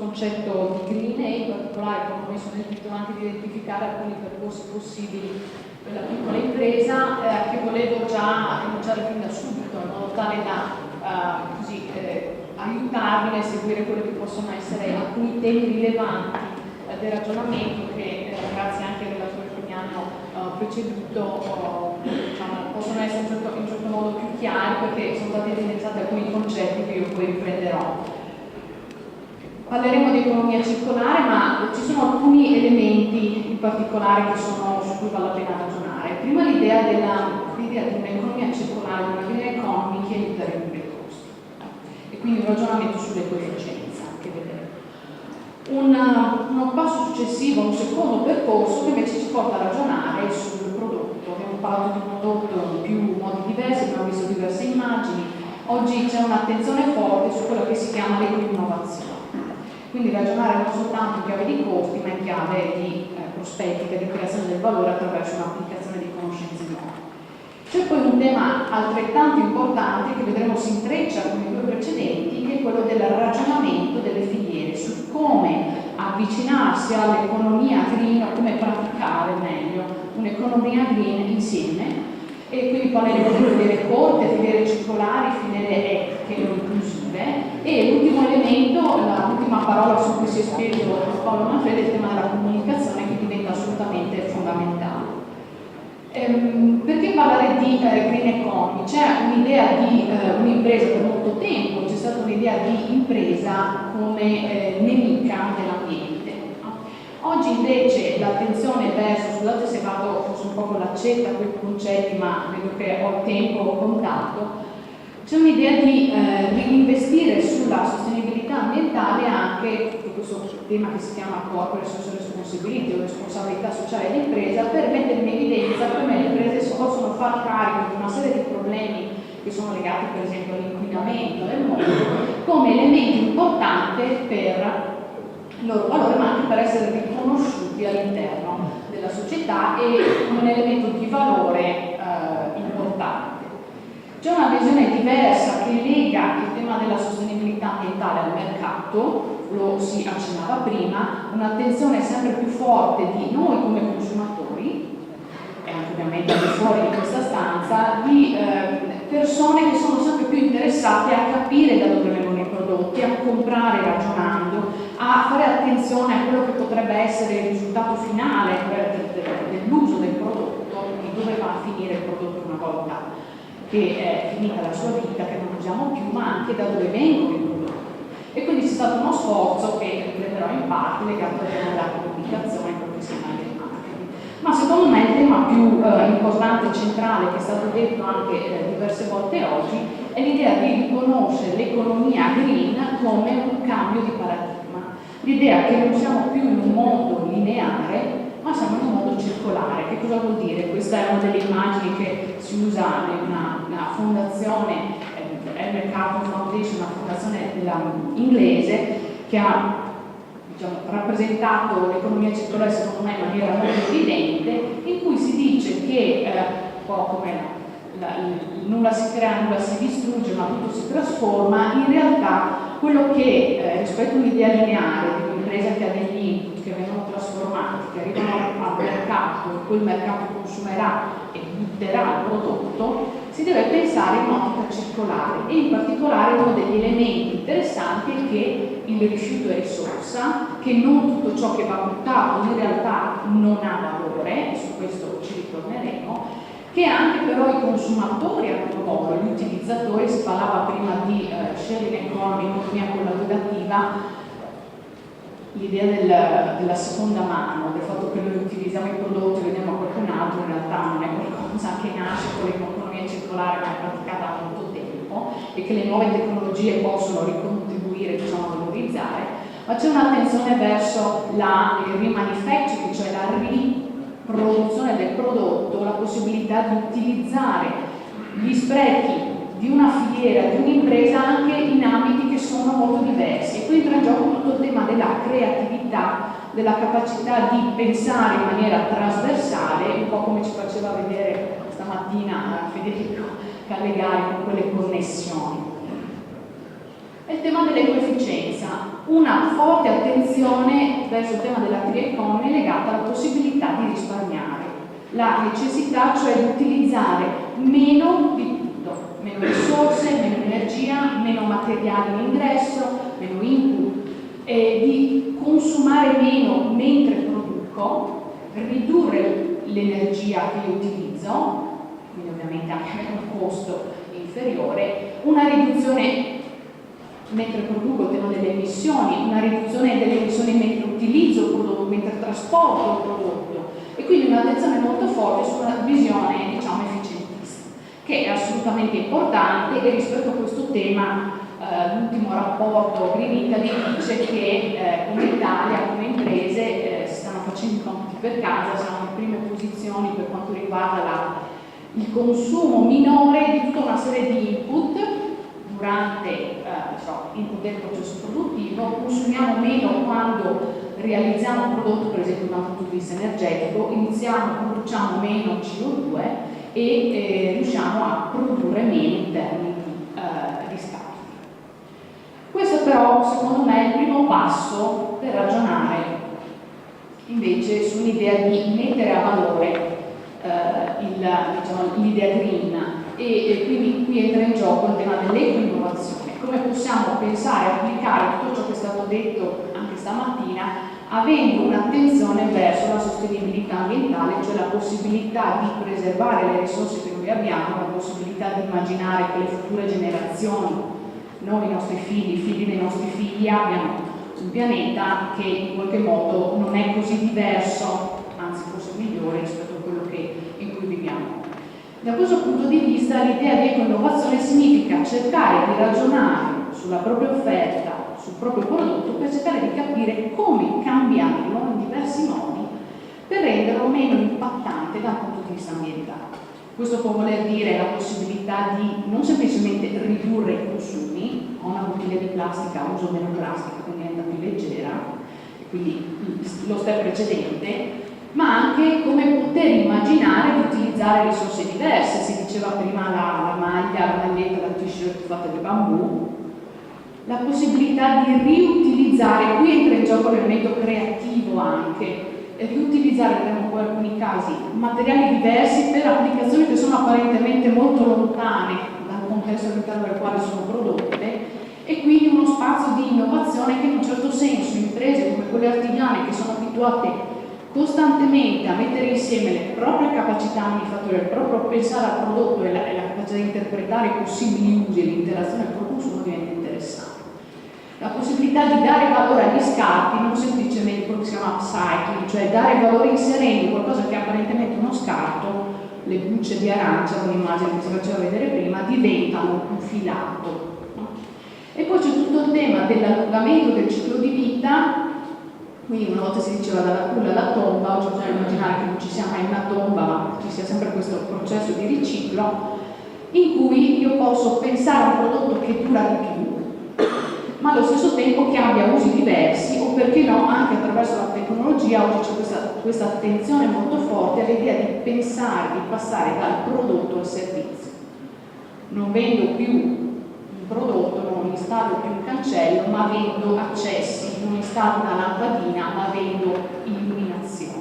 concetto di green e in particolare, come ho messo nel titolo, anche di identificare alcuni percorsi possibili per la piccola impresa che volevo già enunciare fin da subito, in modo tale da aiutarvi nel seguire quelli che possono essere alcuni temi rilevanti del ragionamento che grazie anche ai relatori che mi hanno preceduto possono essere in un certo modo più chiari, perché sono stati evidenziati alcuni concetti che io poi riprenderò. Parleremo di economia circolare, ma ci sono alcuni elementi in particolare su cui vale la pena ragionare. Prima l'idea di un'economia circolare, di una green economy che aiuta a ridurre i costi, e quindi un ragionamento sull'ecoefficienza che vedremo. Un passo successivo, un secondo percorso che invece ci porta a ragionare sul prodotto. Abbiamo parlato di prodotto in più modi diversi, abbiamo visto diverse immagini. Oggi c'è un'attenzione forte su quello che si chiama l'ecoinnovazione. Quindi ragionare non soltanto in chiave di costi, ma in chiave di prospettica, di creazione del valore attraverso un'applicazione di conoscenze nuove. C'è poi un tema altrettanto importante che vedremo si intreccia con i due precedenti, che è quello del ragionamento delle filiere, su come avvicinarsi all'economia green o come praticare meglio un'economia green insieme. E quindi parleremo di filiere corte, filiere circolari, filiere etiche o inclusive. E l'ultimo elemento, l'ultima parola su cui si è speso Paolo Manfredi, è il tema della comunicazione, che diventa assolutamente fondamentale. Perché parlare di green economy? C'è un'idea di un'impresa per molto tempo, c'è stata un'idea di impresa come nemica dell'ambiente. Oggi invece l'attenzione verso, scusate se vado forse un po' con l'accetta quei concetti, ma vedo che ho il tempo contato, c'è un'idea di investire sulla sostenibilità ambientale anche di questo tema che si chiama corporate social responsibility o responsabilità sociale dell'impresa, per mettere in evidenza come le imprese si possono far carico di una serie di problemi che sono legati per esempio all'inquinamento del mondo come elemento importante per il loro valore, ma anche per essere riconosciuti all'interno della società e come un elemento di valore importante. C'è una visione diversa che lega il tema della sostenibilità ambientale al mercato, lo si accennava prima, un'attenzione sempre più forte di noi come consumatori, e anche ovviamente al di fuori di questa stanza, di persone che sono sempre più interessate a capire da dove vengono i prodotti, a comprare ragionando, a fare attenzione a quello che potrebbe essere il risultato finale dell'uso del prodotto, di dove va a finire il prodotto una volta che è finita la sua vita, che non usiamo più, ma anche da dove vengono i prodotti. E quindi c'è stato uno sforzo che riprenderò in parte legato al tema della comunicazione professionale del marketing. Ma secondo me il tema più importante e centrale, che è stato detto anche diverse volte oggi, è l'idea di riconoscere l'economia green come un cambio di paradigma. L'idea che non siamo più in un mondo lineare, ma siamo in un modo circolare. Che cosa vuol dire? Questa è una delle immagini che si usa in una fondazione, Elmer Carton Foundation, una fondazione inglese, che ha rappresentato l'economia circolare secondo me in maniera molto evidente, in cui si dice che un po' come nulla si crea, nulla si distrugge, ma tutto si trasforma. In realtà quello che rispetto a un'idea lineare di un'impresa che ha degli input che vengono trasformati, che arrivano al mercato, e poi il mercato consumerà e butterà il prodotto, si deve pensare in un'ottica circolare, e in particolare uno degli elementi interessanti è che il rifiuto è risorsa, che non tutto ciò che va buttato in realtà non ha valore, e su questo ci ritorneremo, che anche però i consumatori hanno un ruolo, gli utilizzatori. Si parlava prima di sharing economy, economia collaborativa, l'idea della seconda mano, del fatto che noi utilizziamo i prodotti e vediamo qualcun altro, in realtà non è qualcosa che nasce con l'economia circolare, ma è praticata da molto tempo, e che le nuove tecnologie possono ricontribuire, diciamo, a valorizzare. Ma c'è un'attenzione verso il remanufacturing, cioè la riproduzione del prodotto, la possibilità di utilizzare gli sprechi di una filiera, di un'impresa anche in ambiti che sono molto diversi. E qui entra in gioco tutto il tema della creatività, della capacità di pensare in maniera trasversale, un po' come ci faceva vedere stamattina Federico Callegari con quelle connessioni. è il tema dell'ecoefficienza, una forte attenzione verso il tema della clean economy legata alla possibilità di risparmiare, la necessità cioè di utilizzare meno di tutto, meno risorse, meno energia, meno materiali in ingresso, meno input, di consumare meno mentre produco, ridurre l'energia che io utilizzo, quindi ovviamente anche avere un costo inferiore, una riduzione mentre produco, il tema delle emissioni, una riduzione delle emissioni mentre utilizzo il prodotto, mentre trasporto il prodotto, e quindi un'attenzione molto forte sulla visione, diciamo, efficientista, che è assolutamente importante. E rispetto a questo tema l'ultimo rapporto Green Italy dice che come Italia, come imprese, si stanno facendo i compiti per casa, siamo in prime posizioni per quanto riguarda il consumo minore di tutta una serie di input durante input del processo produttivo, consumiamo meno quando realizziamo un prodotto, per esempio da un punto di vista energetico, produciamo meno CO2 e riusciamo a produrre meno in termini di scarti. Questo però secondo me è il primo passo per ragionare invece sull'idea di mettere a valore l'idea green, e quindi qui entra in gioco il tema dell'eco-innovazione. Come possiamo pensare e applicare tutto ciò che è stato detto anche stamattina avendo un'attenzione verso la sostenibilità ambientale, cioè la possibilità di preservare le risorse che noi abbiamo, la possibilità di immaginare che le future generazioni, noi, i nostri figli, i figli dei nostri figli, abbiano un pianeta che in qualche modo non è così diverso, anzi forse migliore rispetto a quello in cui viviamo. Da questo punto di vista l'idea di eco-innovazione significa cercare di ragionare sulla propria offerta, sul proprio prodotto, per cercare di capire come cambiarlo in diversi modi per renderlo meno impattante dal punto di vista ambientale. Questo può voler dire la possibilità di non semplicemente ridurre i consumi, ho una bottiglia di plastica, uso meno plastica, quindi diventa più leggera, e quindi lo step precedente, ma anche come poter immaginare di utilizzare risorse diverse. Si diceva prima la maglia, la maglietta, la t-shirt fatta di bambù, la possibilità di riutilizzare, qui entra in gioco l'elemento creativo anche, riutilizzare, vedremo poi in alcuni casi, materiali diversi per applicazioni che sono apparentemente molto lontane dal contesto all'interno del quale sono prodotte, e quindi uno spazio di innovazione che in un certo senso imprese come quelle artigiane, che sono abituate costantemente a mettere insieme le proprie capacità manifatturiere, proprio pensare al prodotto e la capacità di interpretare i possibili usi e l'interazione col consumo, diventa interessante. La possibilità di dare valore agli scarti, non semplicemente quello che si chiama upcycling, cioè dare valore inserendo qualcosa che è apparentemente uno scarto, le bucce di arancia, un'immagine che si faceva vedere prima, diventano un filato. E poi c'è tutto il tema dell'allungamento del ciclo di vita. Quindi una volta si diceva dalla culla alla tomba, oggi bisogna immaginare che non ci sia mai una tomba, ma ci sia sempre questo processo di riciclo in cui io posso pensare a un prodotto che dura di più, ma allo stesso tempo che abbia usi diversi, o perché no, anche attraverso la tecnologia. Oggi c'è questa attenzione molto forte all'idea di pensare, di passare dal prodotto al servizio. Non vendo più un prodotto, non installo più un cancello, ma vendo accessi, non installo una lampadina, ma vendo illuminazione.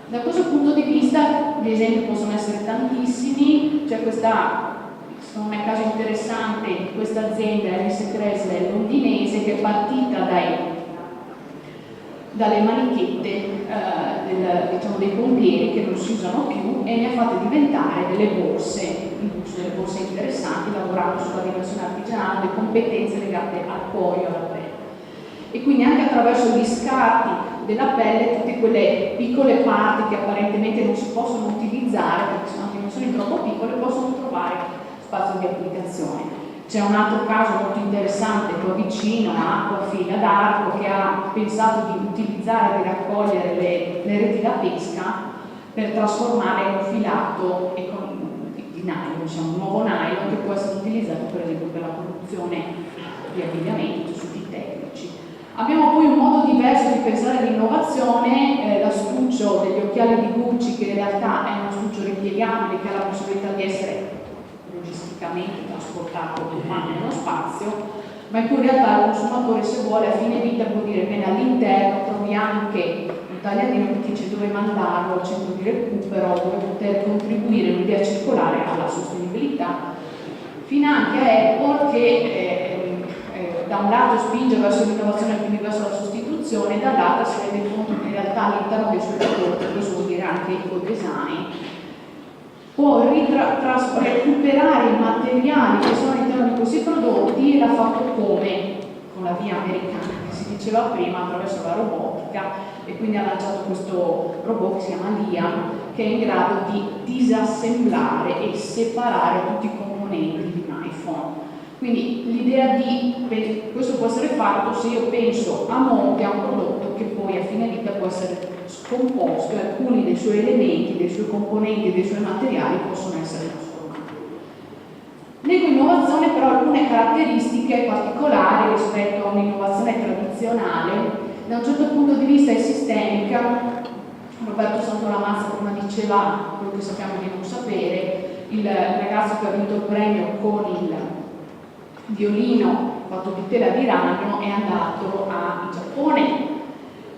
Da questo punto di vista gli esempi possono essere tantissimi. C'è questa, secondo me, caso interessante di questa azienda Alice Creswell londinese, che è partita dalle manichette diciamo dei pompieri che non si usano più, e ne ha fatte diventare delle borse interessanti, lavorando sulla dimensione artigianale, le competenze legate al cuoio, alla pelle. E quindi anche attraverso gli scarti della pelle, tutte quelle piccole parti che apparentemente non si possono utilizzare perché sono dimensioni troppo piccole, possono trovare spazio di applicazione. C'è un altro caso molto interessante qua vicino, Acquafil ad Arco, che ha pensato di utilizzare e di raccogliere le reti da pesca per trasformare in un filato di nylon, diciamo, un nuovo nylon che può essere utilizzato per esempio per la produzione di abbigliamento, tessuti tecnici. Abbiamo poi un modo diverso di pensare all'innovazione, l'astuccio degli occhiali di Gucci, che in realtà è un astuccio ripiegabile che ha la possibilità di essere logisticamente trasportato nello spazio, ma in cui in realtà il consumatore, se vuole, a fine vita può dire bene, all'interno trovi anche un tagliandino che dice dove mandarlo al centro di recupero, dove poter contribuire in un'idea circolare alla sostenibilità, finanche a Apple che da un lato spinge verso l'innovazione e quindi verso la sostituzione, dall'altro si rende conto che in realtà all'interno dei suoi prodotti, questo vuol dire anche eco-design, può recuperare i materiali che sono all'interno di questi prodotti e l'ha fatto come? Con la via americana che si diceva prima, attraverso la robotica, e quindi ha lanciato questo robot che si chiama Liam, che è in grado di disassemblare e separare tutti i componenti di un iPhone. Quindi l'idea di questo può essere fatto se io penso a monte a un prodotto che poi a fine vita può essere scomposto e alcuni dei suoi elementi, dei suoi componenti, dei suoi materiali possono essere trasformati. L'eco-innovazione però ha alcune caratteristiche particolari rispetto a un'innovazione tradizionale. Da un certo punto di vista è sistemica. Roberto Santolamazza prima diceva quello che sappiamo di non sapere, il ragazzo che ha vinto il premio con il violino fatto di tela di ragno è andato in Giappone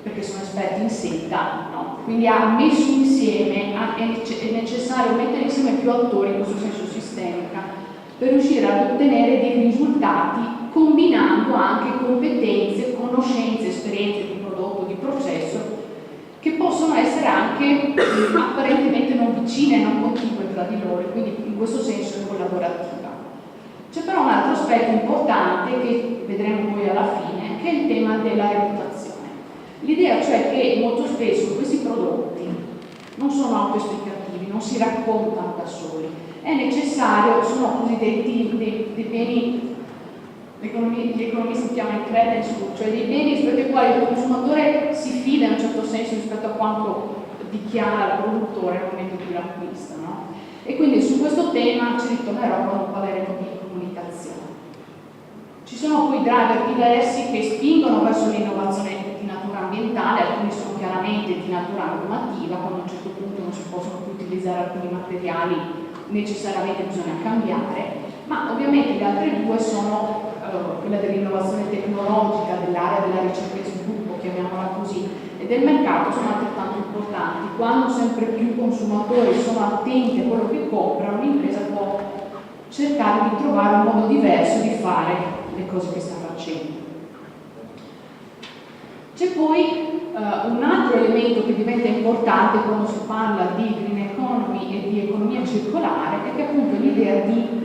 perché sono esperti in seta, no? Quindi ha messo insieme, è necessario mettere insieme più attori in questo senso sistemica per riuscire ad ottenere dei risultati combinando anche competenze, conoscenze, esperienze di prodotto, di processo che possono essere anche apparentemente non vicine, non contigue tra di loro, quindi in questo senso è collaborativa. C'è però un altro aspetto importante che vedremo poi alla fine, che è il tema della reputazione. L'idea cioè che molto spesso questi prodotti non sono autoesplicativi, non si raccontano da soli, è necessario, sono cosiddetti dei beni, gli economisti chiamano i credence, cioè dei beni rispetto ai quali il consumatore si fida in un certo senso rispetto a quanto dichiara il produttore nel momento in cui l'acquista, no? E quindi su questo tema ci ritornerò quando parleremo di comunicazione. Ci sono poi driver diversi che spingono verso l'innovazione di natura ambientale, alcuni sono chiaramente di natura normativa, quando a un certo punto non si possono più utilizzare alcuni materiali necessariamente bisogna cambiare, ma ovviamente le altre due sono quella dell'innovazione tecnologica, dell'area della ricerca e sviluppo, chiamiamola così, e del mercato sono altrettanto importanti. Quando sempre più consumatori sono attenti a quello che comprano, un'impresa può cercare di trovare un modo diverso di fare le cose che sta facendo. C'è poi un altro elemento che diventa importante quando si parla di green economy e di economia circolare, che è appunto l'idea di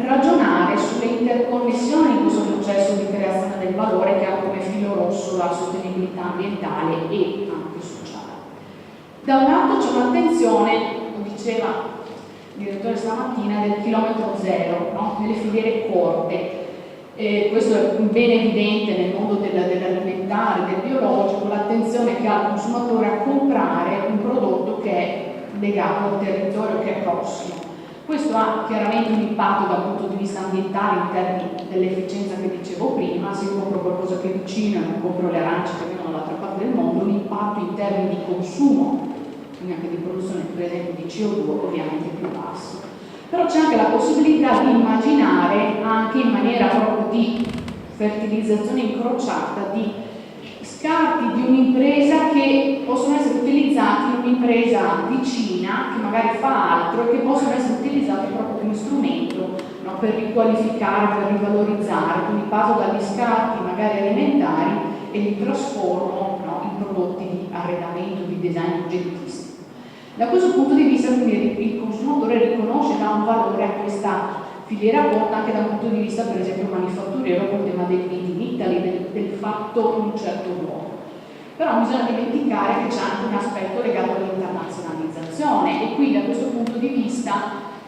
ragionare sulle interconnessioni in questo processo di creazione del valore che ha come filo rosso la sostenibilità ambientale e anche sociale. Da un lato c'è un'attenzione, lo diceva il direttore stamattina, del chilometro zero, no? Nelle filiere corte. Questo è ben evidente nel mondo dell'alimentare, del biologico, l'attenzione che ha il consumatore a comprare un prodotto che è legato al territorio, che è prossimo. Questo ha chiaramente un impatto dal punto di vista ambientale in termini dell'efficienza che dicevo prima. Se io compro qualcosa che è vicino e non compro le arance che vengono dall'altra parte del mondo, l'impatto in termini di consumo, quindi anche di produzione per esempio di CO2, ovviamente più basso. Però c'è anche la possibilità di immaginare anche in maniera proprio di fertilizzazione incrociata di scarti di un'impresa che possono essere utilizzati in un'impresa vicina che magari fa altro e che possono essere utilizzati proprio come strumento, no, per riqualificare, per rivalorizzare. Quindi parto dagli scarti magari alimentari e li trasformo, no, in prodotti di arredamento, di design oggettistico. Da questo punto di vista quindi il consumatore riconosce, dà un valore a questa filiera corta anche da un punto di vista per esempio manifatturiero, con il tema del made in Italy, del fatto in un certo luogo. Però non bisogna dimenticare che c'è anche un aspetto legato all'internazionalizzazione e qui da questo punto di vista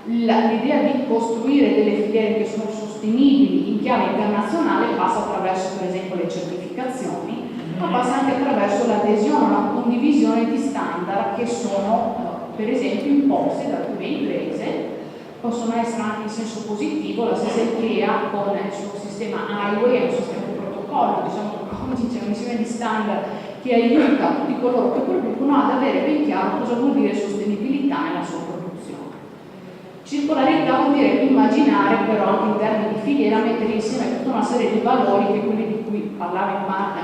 l'idea di costruire delle filiere che sono sostenibili in chiave internazionale passa attraverso per esempio le certificazioni, ma passa anche attraverso l'adesione, la condivisione di standard che sono per esempio imposti da alcune imprese. Possono essere anche in senso positivo, la stessa IKEA con il suo sistema Highway è un sistema di protocollo, diciamo che c'è un insieme di standard che aiuta tutti coloro che producono ad avere ben chiaro cosa vuol dire sostenibilità nella sua produzione. Circolarità vuol dire immaginare però anche in termini di filiera, mettere insieme tutta una serie di valori che quelli di cui parlava in parte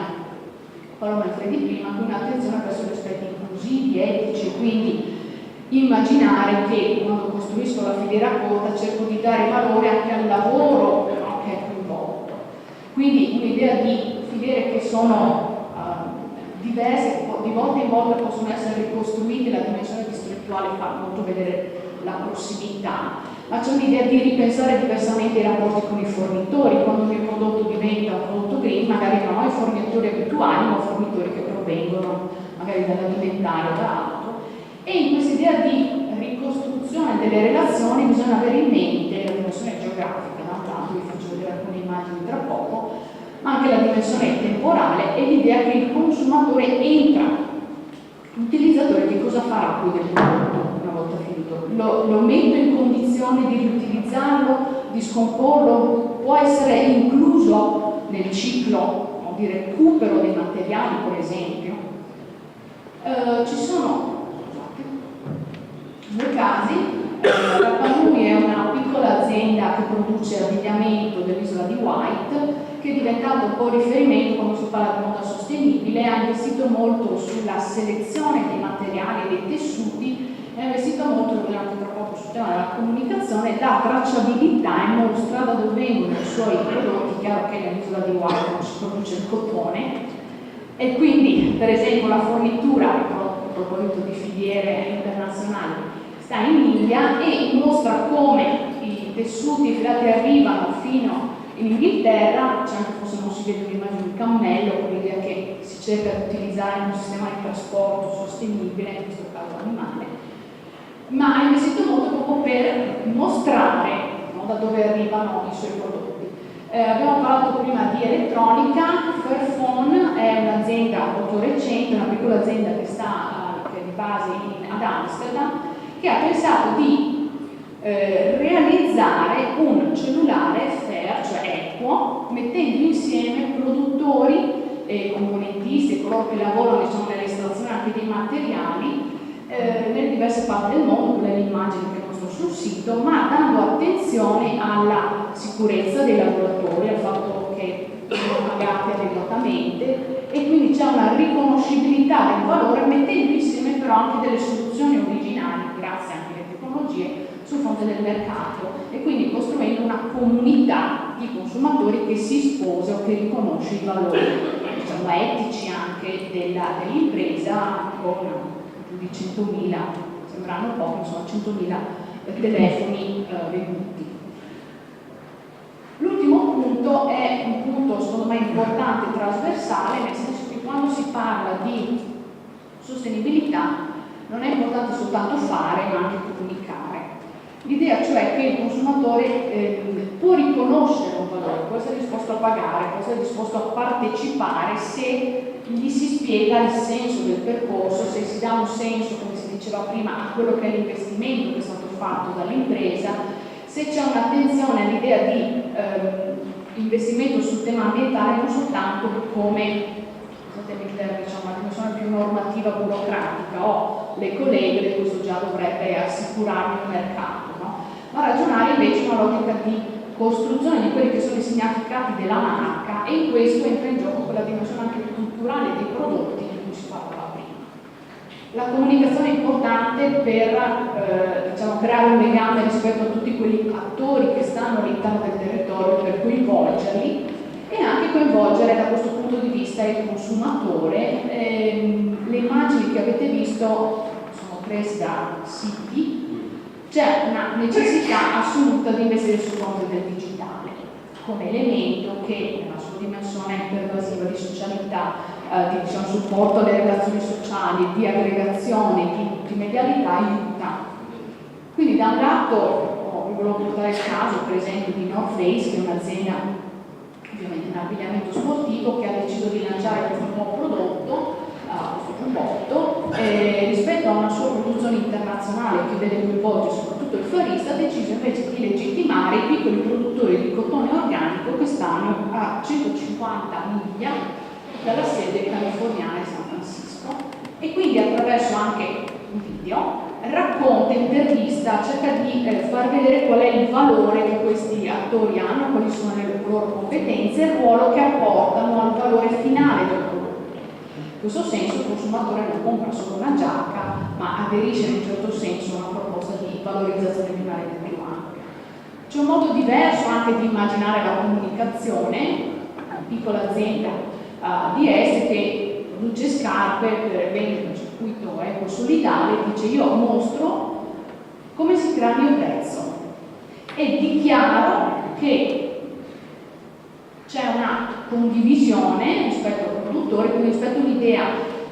Paolo Manfredi prima, con un'attenzione verso gli aspetti inclusivi, etici, quindi immaginare che quando costruisco la filiera corta cerco di dare valore anche al lavoro che è coinvolto. Quindi un'idea di filiere che sono diverse, di volta in volta possono essere ricostruite, la dimensione distrettuale fa molto vedere la prossimità, ma c'è un'idea di ripensare diversamente i rapporti con i fornitori. Quando il mio prodotto diventa un prodotto green, magari non ho i fornitori abituali, ma fornitori che provengono magari dall'alimentare o da altro. E in questa idea di ricostruzione delle relazioni bisogna avere in mente la dimensione geografica, tanto vi faccio vedere alcune immagini tra poco, ma anche la dimensione temporale e l'idea che il consumatore entra, l'utilizzatore che cosa farà poi del prodotto una volta finito? Lo metto in condizione di riutilizzarlo, di scomporlo, può essere incluso nel ciclo di recupero dei materiali, per esempio. Ci sono due casi. La Panui è una piccola azienda che produce abbigliamento dell'isola di Wight, che è diventato un po' riferimento quando si parla di moda sostenibile. Ha investito molto sulla selezione dei materiali e dei tessuti, e ha investito molto, lo vedremo anche tra poco, sul tema della comunicazione, la tracciabilità, e mostra da dove vengono i suoi prodotti. Chiaro che nell'isola di Wight non si produce il cotone, e quindi per esempio la fornitura, a proposito di filiere internazionali, sta in India, e mostra come i tessuti filati arrivano fino in Inghilterra. C'è anche, forse non si vede un'immagine di cammello, con l'idea che si cerca di utilizzare un sistema di trasporto sostenibile, in questo caso animale, ma ha investito molto proprio per mostrare, no, da dove arrivano i suoi prodotti. Abbiamo parlato prima di elettronica. Fairphone è un'azienda molto recente, una piccola azienda che è di base ad Amsterdam, che ha pensato di realizzare un cellulare fair, cioè equo, mettendo insieme produttori e componentisti e coloro che lavorano, diciamo, nell'estrazione anche dei materiali nelle diverse parti del mondo. Quelle immagini che mostro sul sito, ma dando attenzione alla sicurezza dei lavoratori, al fatto che sono pagati adeguatamente, e quindi c'è una riconoscibilità del valore, mettendo insieme però anche delle soluzioni originali, grazie anche alle tecnologie, sul fronte del mercato, e quindi costruendo una comunità di consumatori che si sposa o che riconosce i valori, diciamo, etici anche dell'impresa, con più di 100.000, sembrano pochi, insomma 100.000 telefoni venduti. L'ultimo punto è un punto secondo me importante e trasversale, nel senso che quando si parla di sostenibilità non è importante soltanto fare, ma anche comunicare. L'idea cioè che il consumatore può riconoscere un valore, può essere disposto a pagare, può essere disposto a partecipare se gli si spiega il senso del percorso, se si dà un senso, come si diceva prima, a quello che è l'investimento che è stato fatto dall'impresa, se c'è un'attenzione all'idea di investimento sul tema ambientale, non soltanto come, diciamo, una dimensione più normativa burocratica o le colleghe, questo già dovrebbe assicurarmi il mercato, no? Ma ragionare invece una logica di costruzione di quelli che sono i significati della marca, e in questo entra in gioco quella dimensione anche culturale dei prodotti di cui si parlava prima. La comunicazione è importante per diciamo, creare un legame rispetto a tutti quegli attori che stanno all'interno del territorio, per coinvolgerli e anche coinvolgere da questo punto di vista il consumatore. Le immagini che avete visto sono prese da siti. C'è una necessità assoluta di investire sul fronte del digitale come elemento che nella sua dimensione pervasiva di socialità, di diciamo, supporto alle relazioni sociali, di aggregazione, di multimedialità aiuta. Quindi da un lato vi volevo portare il caso per esempio di North Face, che è un'azienda ovviamente in abbigliamento sportivo, che ha deciso di lanciare questo nuovo prodotto, questo giubbotto, rispetto a una sua produzione internazionale che deve coinvolgere soprattutto il farista, ha deciso invece di legittimare i piccoli produttori di cotone organico che stanno a 150 miglia dalla sede californiana di San Francisco, e quindi attraverso anche un video racconta, intervista pubblicità cerca di far vedere qual è il valore che questi attori hanno, quali sono le loro competenze e il ruolo che apportano al valore finale del prodotto. In questo senso il consumatore non compra solo una giacca, ma aderisce in un certo senso a una proposta di valorizzazione di una rete più ampia. C'è un modo diverso anche di immaginare la comunicazione. Una piccola azienda di est che produce scarpe per vendere un circuito ecosolidale, dice: io mostro come si crea il mio prezzo e dichiaro che c'è una condivisione rispetto al produttore, quindi rispetto a un'idea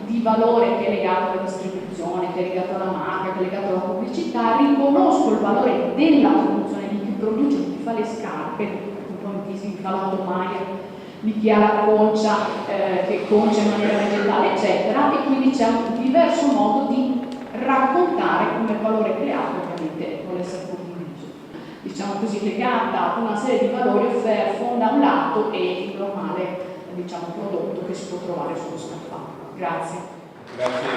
di valore che è legato alla distribuzione, che è legato alla marca, che è legato alla pubblicità. Riconosco il valore della produzione di chi produce, di chi fa le scarpe, un po' di chi fa l'automaia, di chi ha la concia, che concia in maniera vegetale, eccetera, e quindi c'è un diverso modo di raccontare come valore creato ovviamente vuole essere condiviso, diciamo così, legata a una serie di valori offerti da un lato e il normale, diciamo, prodotto che si può trovare sullo scaffale. Grazie. Grazie.